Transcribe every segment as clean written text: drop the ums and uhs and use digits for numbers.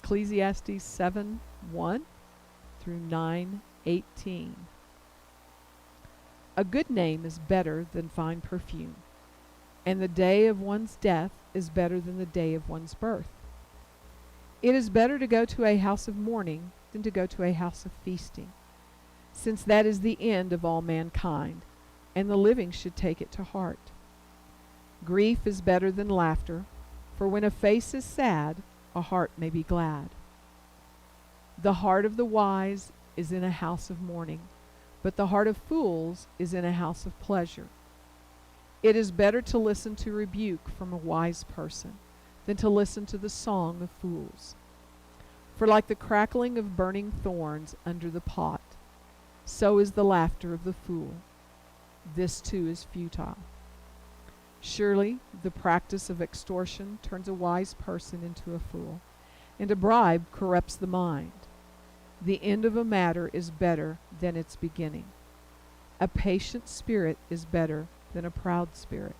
Ecclesiastes 7:1 through 9:18. A good name is better than fine perfume, and the day of one's death is better than the day of one's birth. It is better to go to a house of mourning than to go to a house of feasting, since that is the end of all mankind, and the living should take it to heart. Grief is better than laughter, for when a face is sad, a heart may be glad. The heart of the wise is in a house of mourning, but the heart of fools is in a house of pleasure. It is better to listen to rebuke from a wise person than to listen to the song of fools. For like the crackling of burning thorns under the pot, so is the laughter of the fool. This too is futile. Surely the practice of extortion turns a wise person into a fool, and a bribe corrupts the mind. The end of a matter is better than its beginning. A patient spirit is better than a proud spirit.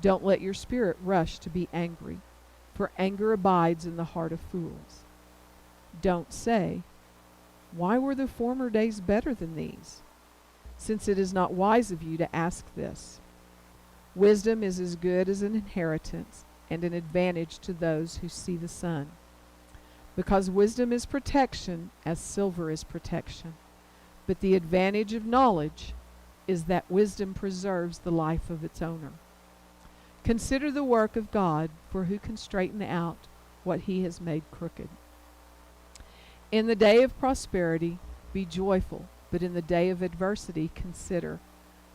Don't let your spirit rush to be angry, for anger abides in the heart of fools. Don't say, "Why were the former days better than these?" since it is not wise of you to ask this. Wisdom is as good as an inheritance and an advantage to those who see the sun. Because wisdom is protection, as silver is protection. But the advantage of knowledge is that wisdom preserves the life of its owner. Consider the work of God, for who can straighten out what he has made crooked? In the day of prosperity, be joyful, but in the day of adversity, consider,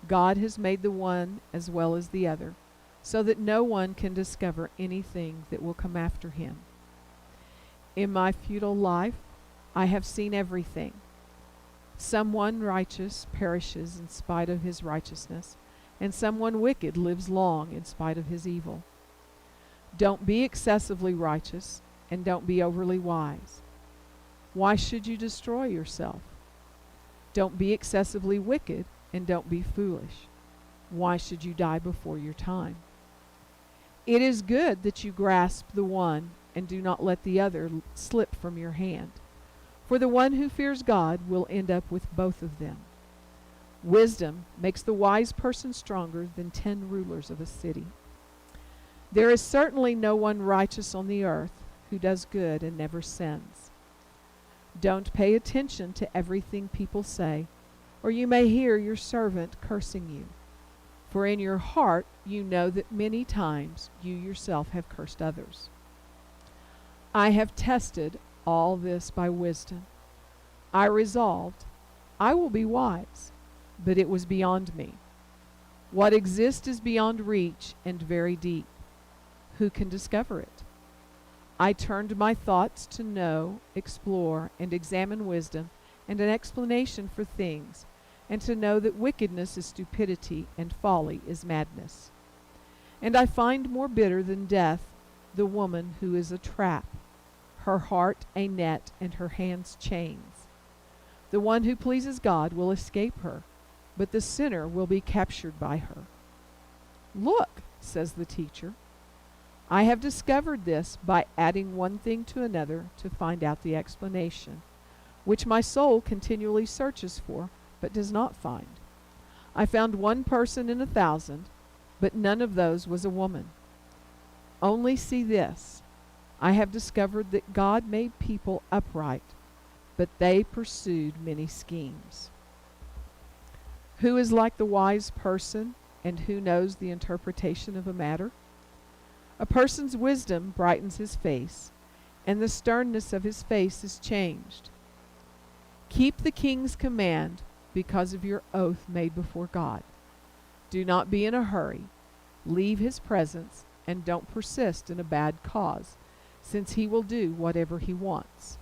God has made the one as well as the other, so that no one can discover anything that will come after him. In my futile life, I have seen everything. Someone righteous perishes in spite of his righteousness, and someone wicked lives long in spite of his evil. Don't be excessively righteous, and don't be overly wise. Why should you destroy yourself? Don't be excessively wicked, and don't be foolish. Why should you die before your time? It is good that you grasp the one and do not let the other slip from your hand. For the one who fears God will end up with both of them. Wisdom makes the wise person stronger than 10 rulers of a city. There is certainly no one righteous on the earth who does good and never sins. Don't pay attention to everything people say, or you may hear your servant cursing you. For in your heart you know that many times you yourself have cursed others. I have tested all this by wisdom. I resolved, I will be wise, but it was beyond me. What exists is beyond reach and very deep. Who can discover it? I turned my thoughts to know, explore, and examine wisdom and an explanation for things, and to know that wickedness is stupidity and folly is madness. And I find more bitter than death the woman who is a trap, her heart a net and her hands chains. The one who pleases God will escape her, but the sinner will be captured by her. Look, says the teacher, I have discovered this by adding one thing to another to find out the explanation, which my soul continually searches for, but does not find. I found one person in 1,000, but none of those was a woman. Only see this, I have discovered that God made people upright, but they pursued many schemes. Who is like the wise person, and who knows the interpretation of a matter? A person's wisdom brightens his face, and the sternness of his face is changed. Keep the king's command because of your oath made before God. Do not be in a hurry. Leave his presence, and don't persist in a bad cause, since he will do whatever he wants.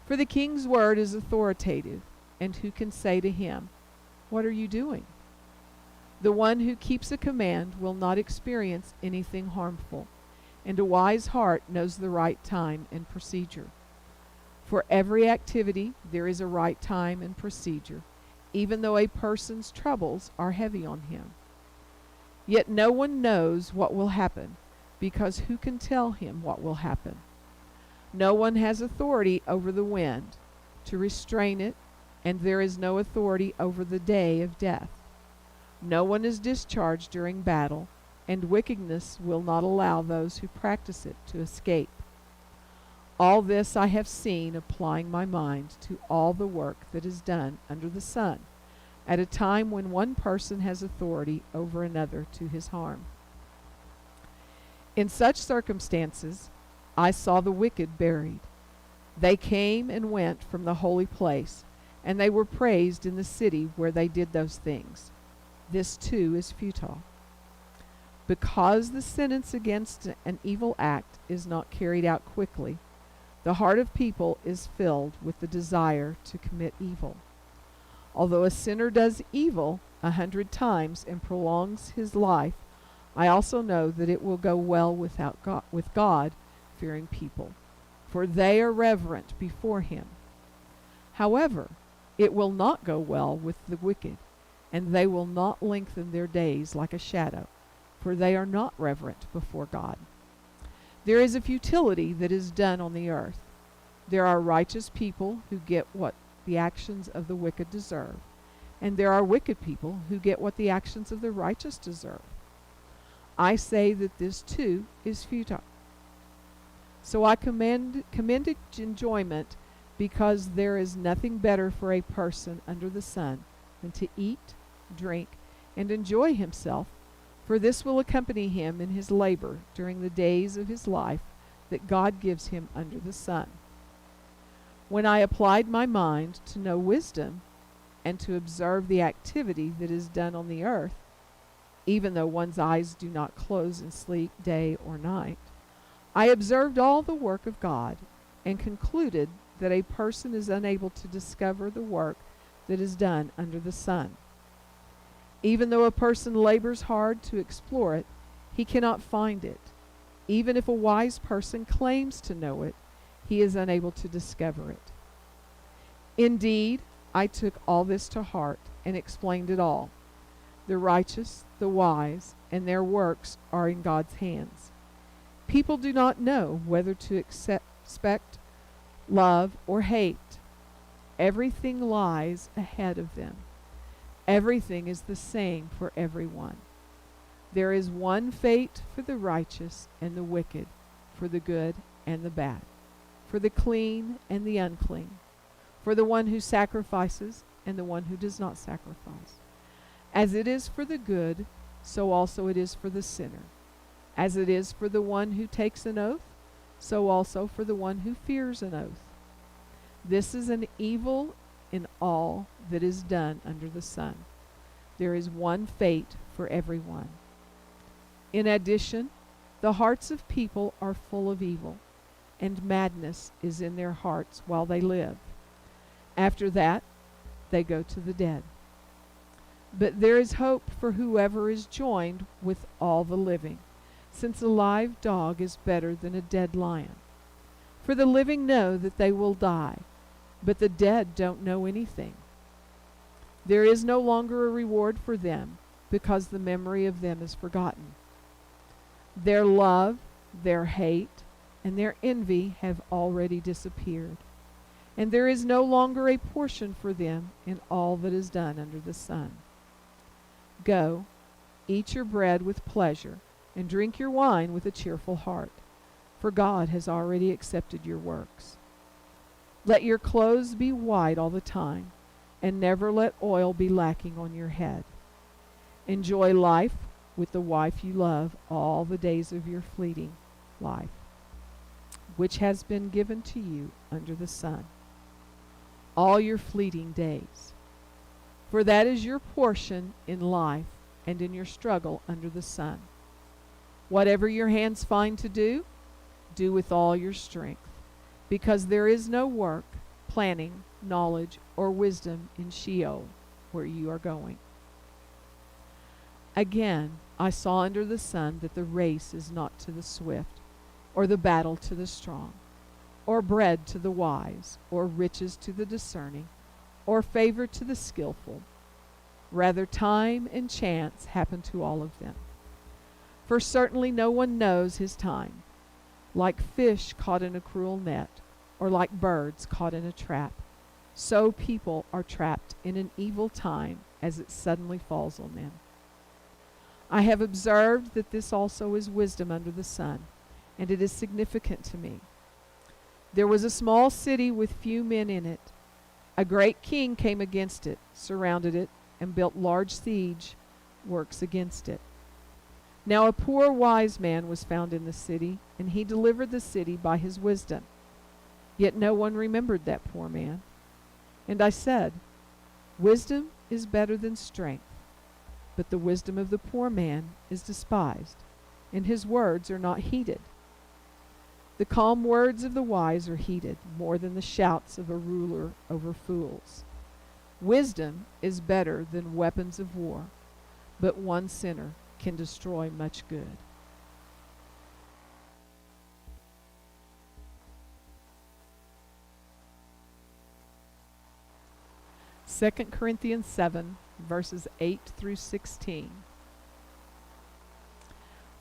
For the king's word is authoritative, and who can say to him, "What are you doing?" The one who keeps a command will not experience anything harmful, and a wise heart knows the right time and procedure. For every activity there is a right time and procedure, even though a person's troubles are heavy on him. Yet no one knows what will happen, because who can tell him what will happen? No one has authority over the wind to restrain it, and there is no authority over the day of death. No one is discharged during battle, and wickedness will not allow those who practice it to escape. All this I have seen, applying my mind to all the work that is done under the sun, at a time when one person has authority over another to his harm. In such circumstances, I saw the wicked buried. They came and went from the holy place, and they were praised in the city where they did those things. This too is futile. Because the sentence against an evil act is not carried out quickly, the heart of people is filled with the desire to commit evil. Although a sinner does evil 100 times and prolongs his life, I also know that it will go well with God-fearing people, for they are reverent before him. However, it will not go well with the wicked, and they will not lengthen their days like a shadow, for they are not reverent before God. There is a futility that is done on the earth. There are righteous people who get what the actions of the wicked deserve, and there are wicked people who get what the actions of the righteous deserve. I say that this too is futile. So I commended enjoyment, because there is nothing better for a person under the sun than to eat, drink, and enjoy himself, for this will accompany him in his labor during the days of his life that God gives him under the sun. When I applied my mind to know wisdom and to observe the activity that is done on the earth, even though one's eyes do not close in sleep day or night, I observed all the work of God and concluded that a person is unable to discover the work that is done under the sun. Even though a person labors hard to explore it, he cannot find it. Even if a wise person claims to know it, he is unable to discover it. Indeed, I took all this to heart and explained it all. The righteous, the wise, and their works are in God's hands. People do not know whether to expect, love, or hate. Everything lies ahead of them. Everything is the same for everyone. There is one fate for the righteous and the wicked, for the good and the bad, for the clean and the unclean, for the one who sacrifices and the one who does not sacrifice. As it is for the good, so also it is for the sinner. As it is for the one who takes an oath, so also for the one who fears an oath. This is an evil in all that is done under the sun. There is one fate for everyone. In addition, the hearts of people are full of evil, and madness is in their hearts while they live. After that, they go to the dead. But there is hope for whoever is joined with all the living, since a live dog is better than a dead lion. For the living know that they will die, but the dead don't know anything. There is no longer a reward for them, because the memory of them is forgotten. Their love, their hate, and their envy have already disappeared, and there is no longer a portion for them in all that is done under the sun. Go, eat your bread with pleasure, and drink your wine with a cheerful heart, for God has already accepted your works. Let your clothes be white all the time, and never let oil be lacking on your head. Enjoy life with the wife you love all the days of your fleeting life, which has been given to you under the sun, all your fleeting days. For that is your portion in life and in your struggle under the sun. Whatever your hands find to do, do with all your strength, because there is no work, planning, knowledge, or wisdom in Sheol, where you are going. Again, I saw under the sun that the race is not to the swift, or the battle to the strong, or bread to the wise, or riches to the discerning, or favor to the skillful. Rather, time and chance happen to all of them. For certainly no one knows his time. Like fish caught in a cruel net, or like birds caught in a trap, so people are trapped in an evil time as it suddenly falls on them. I have observed that this also is wisdom under the sun, and it is significant to me. There was a small city with few men in it. A great king came against it, surrounded it, and built large siege works against it. Now a poor wise man was found in the city, and he delivered the city by his wisdom. Yet no one remembered that poor man. And I said, wisdom is better than strength, but the wisdom of the poor man is despised, and his words are not heeded. The calm words of the wise are heeded more than the shouts of a ruler over fools. Wisdom is better than weapons of war, but one sinner can destroy much good. Second Corinthians 7, verses 8 through 16.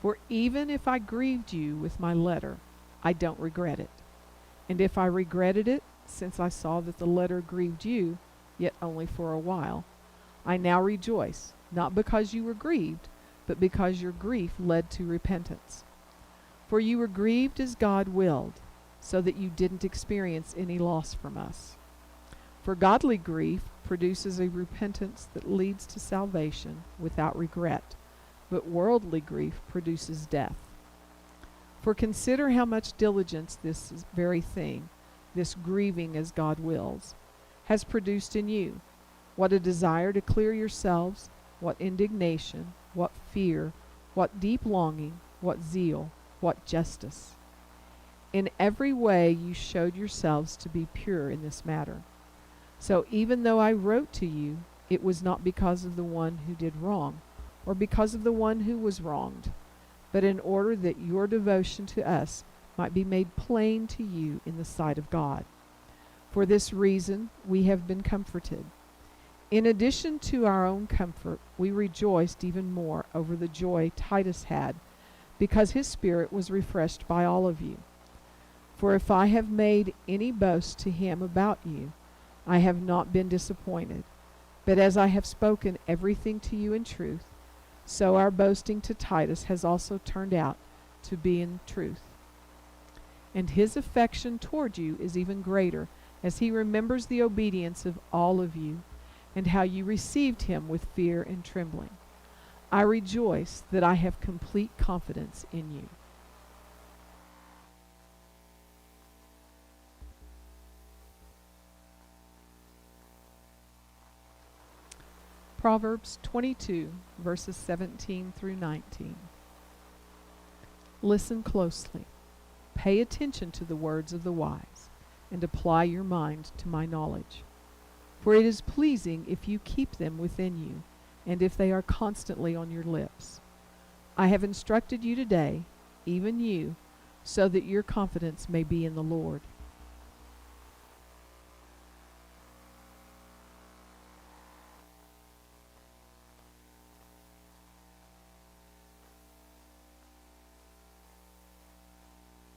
For even if I grieved you with my letter, I don't regret it. And if I regretted it, since I saw that the letter grieved you, yet only for a while, I now rejoice, not because you were grieved, but because your grief led to repentance. For you were grieved as God willed, so that you didn't experience any loss from us. For godly grief produces a repentance that leads to salvation without regret, but worldly grief produces death. For consider how much diligence this very thing, this grieving as God wills, has produced in you, what a desire to clear yourselves, what indignation, what fear, what deep longing, what zeal, what justice. In every way you showed yourselves to be pure in this matter. So even though I wrote to you, it was not because of the one who did wrong, or because of the one who was wronged, but in order that your devotion to us might be made plain to you in the sight of God. For this reason we have been comforted. In addition to our own comfort, we rejoiced even more over the joy Titus had, because his spirit was refreshed by all of you. For if I have made any boast to him about you, I have not been disappointed. But as I have spoken everything to you in truth, so our boasting to Titus has also turned out to be in truth. And his affection toward you is even greater, as he remembers the obedience of all of you, and how you received him with fear and trembling. I rejoice that I have complete confidence in you. Proverbs 22, verses 17 through 19. Listen closely. Pay attention to the words of the wise, and apply your mind to my knowledge. For it is pleasing if you keep them within you, and if they are constantly on your lips. I have instructed you today, even you, so that your confidence may be in the Lord.